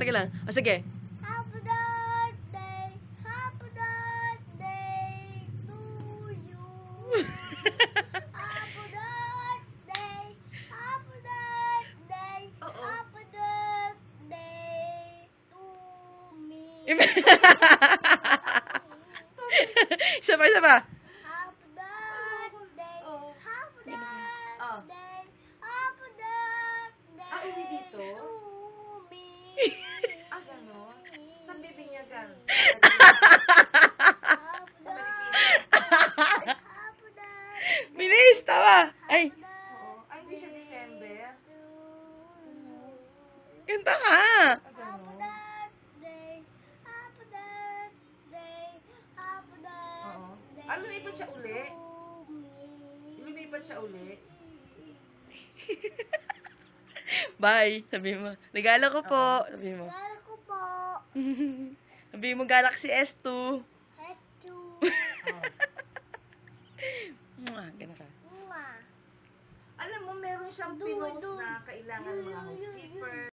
Sige lang. O, sige. Happy birthday to you. Happy birthday Oo. happy birthday to me. Isa pa, isa pa. Happy birthday, Oo. happy Oh. birthday, happy birthday Ah, uwi dito? to me. Ah, gano'n? Saan bibinyagan? Happy Sa Marikina? birthday, happy birthday. Bilis, tawa. Ay, Oo. Ay, hindi siya December. kanta ka. Ah, Happy gano'n? birthday, happy birthday, happy Oo. birthday. Ah, lumipat siya uli? to me. Lumipat siya uli? Bye. Sabi mo. Regalo ko po. Sabi mo. Kala ko po, Sabi mo, Galaxy S2. heto. Oo. Ganun ka. Mwah. Alam mo, meron siyang pinost na kailangan mga housekeeper.